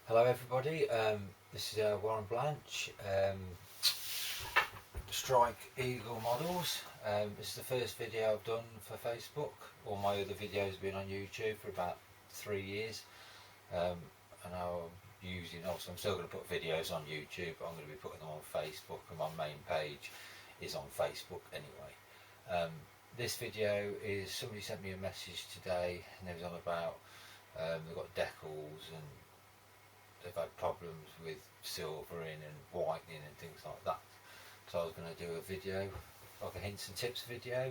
Hello everybody, this is Warren Blanche, Strike Eagle Models. This is the first video I've done for Facebook. All my other videos have been on YouTube for about 3 years, and I'm obviously I'm still going to put videos on YouTube, but I'm going to be putting them on Facebook, and my main page is on Facebook anyway. This video is, somebody sent me a message today and they was on about they've got decals and they've had problems with silvering and whitening and things like that. So I was going to do a video, like a hints and tips video,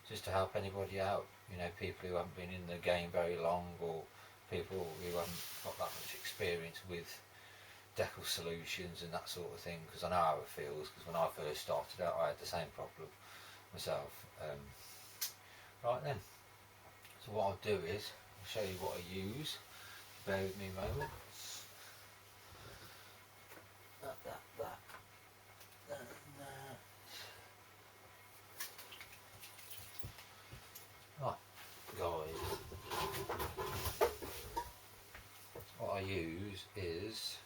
just to help anybody out, you know, people who haven't been in the game very long, or people who haven't got that much experience with decal solutions and that sort of thing, because I know how it feels, because when I first started out I had the same problem myself. Right then, so what I'll do is I'll show you what I use. Bear with me a moment. That. Right, guys, what I use is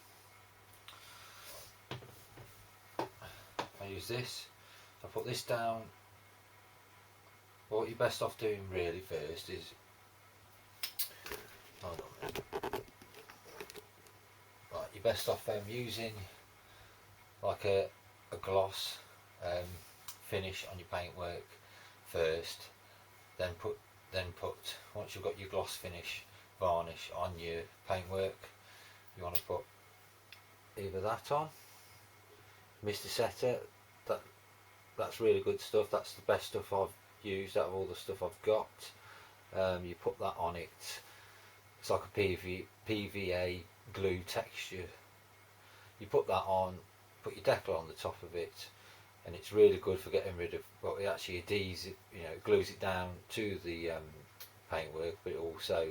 this. I put this down. What you're best off doing really first is, hold on a minute. Right, you're best off using like a gloss finish on your paintwork first, then put once you've got your gloss finish varnish on your paintwork, you want to put either that on, Mr. Setter, that's really good stuff. That's the best stuff I've used out of all the stuff I've got. You put that on it. It's like a PVA glue texture. You put that on, put your decal on the top of it, and it's really good for getting rid of, well, it actually adheres it, you know, it glues it down to the paintwork, but it also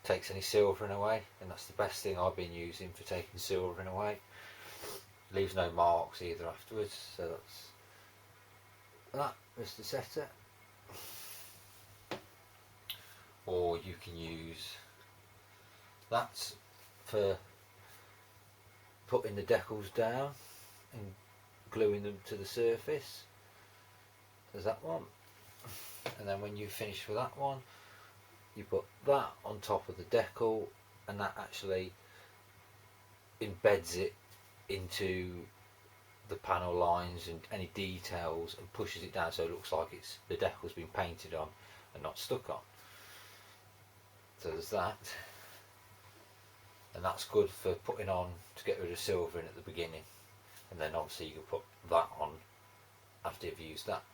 takes any silvering away, and that's the best thing I've been using for taking silvering away. Leaves no marks either afterwards. So that Mr. Setter, or you can use that for putting the decals down and gluing them to the surface. There's that one, and then when you finish with that one, you put that on top of the decal, and that actually embeds it into the panel lines and any details and pushes it down so it looks like it's the decal's been painted on and not stuck on. So there's that, and that's good for putting on to get rid of silvering at the beginning, and then obviously you can put that on after you've used that.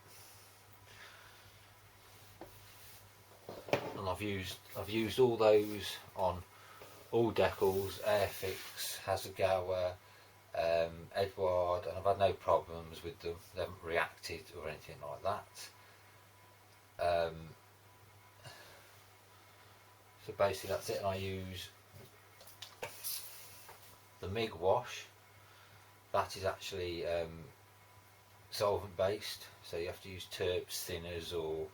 And I've used all those on all decals, Airfix, Hasegawa, Edward, and I've had no problems with them. They haven't reacted or anything like that. So basically that's it, and I use the MIG wash. That is actually solvent based, so you have to use terps, thinners or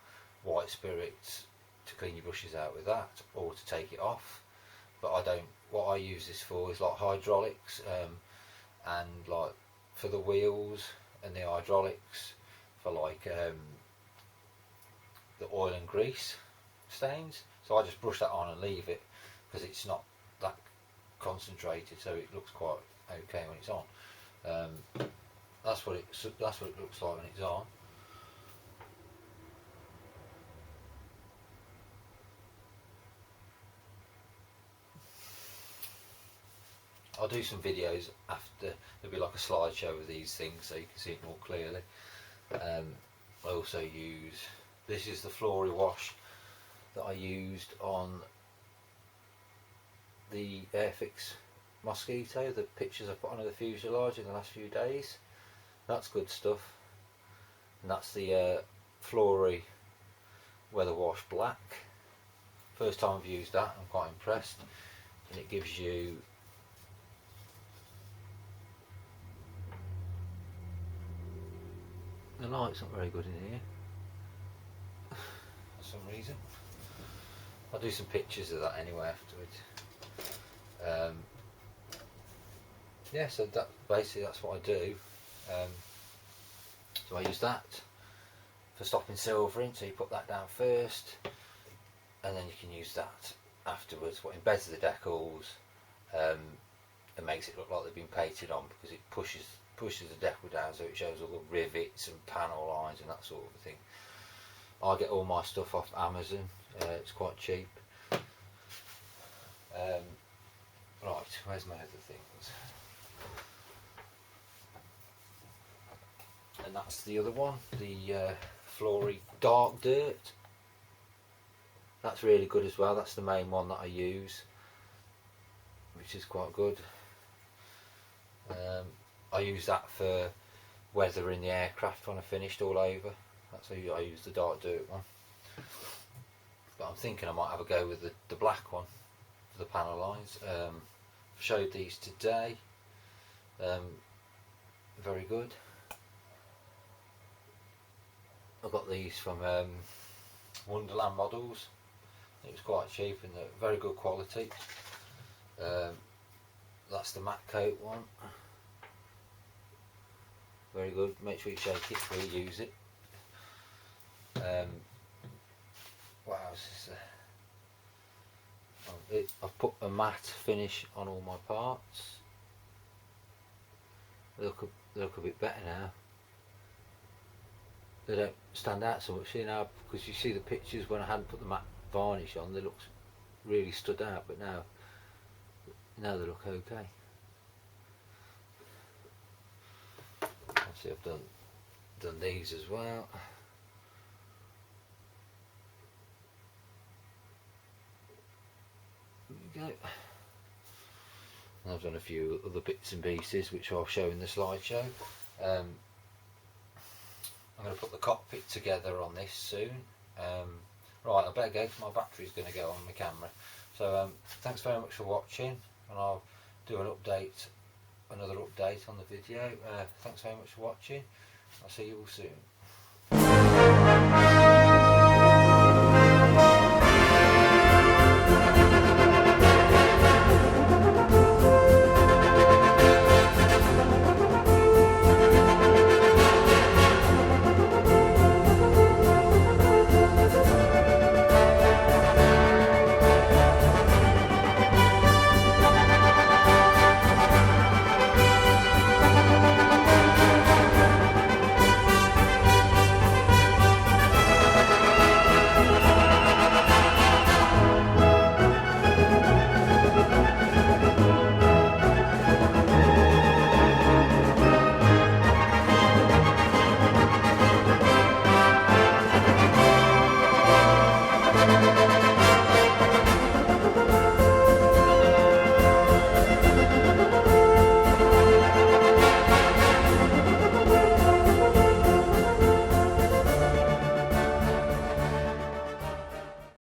white spirits to clean your brushes out with that, or to take it off. But I don't, what I use this for is like hydraulics, and like for the wheels and the hydraulics, for like the oil and grease stains. So I just brush that on and leave it, because it's not that concentrated, so it looks quite okay when it's on. That's what it looks like when it's on. I'll do some videos after. There'll be like a slideshow of these things so you can see it more clearly. I also use, this is the flory wash that I used on the Airfix Mosquito, the pictures I put on of the fuselage in the last few days. That's good stuff. And that's the Flory Weather Wash Black. First time I've used that, I'm quite impressed. And it gives you the light's not very good in here for some reason. I'll do some pictures of that anyway afterwards. yeah, so that basically that's what I do. So I use that for stopping silvering, so you put that down first, and then you can use that afterwards. What embeds the decals, and makes it look like they've been painted on, because it pushes the decal down, so it shows all the rivets and panel lines and that sort of thing. I get all my stuff off Amazon. It's quite cheap. Right, where's my other things? And that's the other one, the Flory Dark Dirt. That's really good as well. That's the main one that I use, which is quite good. I use that for weathering the aircraft when I finished all over. That's how I use the Dark Dirt one. But I'm thinking I might have a go with the black one for the panel lines. Showed these today. Very good. I got these from Wonderland Models. It was quite cheap and they're very good quality. That's the matte coat one. Very good. Make sure you shake it before you use it. What else is there? I've put a matte finish on all my parts. They look a bit better now. They don't stand out so much, you know, because you see the pictures when I hadn't put the matte varnish on, they looked really stood out, but now they look okay. Obviously I've done these as well. There we go. And I've done a few other bits and pieces which I'll show in the slideshow. I'm going to put the cockpit together on this soon. Right, I better go because my battery's going to go on my camera. So thanks very much for watching, and I'll do another update on the video. Thanks very much for watching. I'll see you all soon.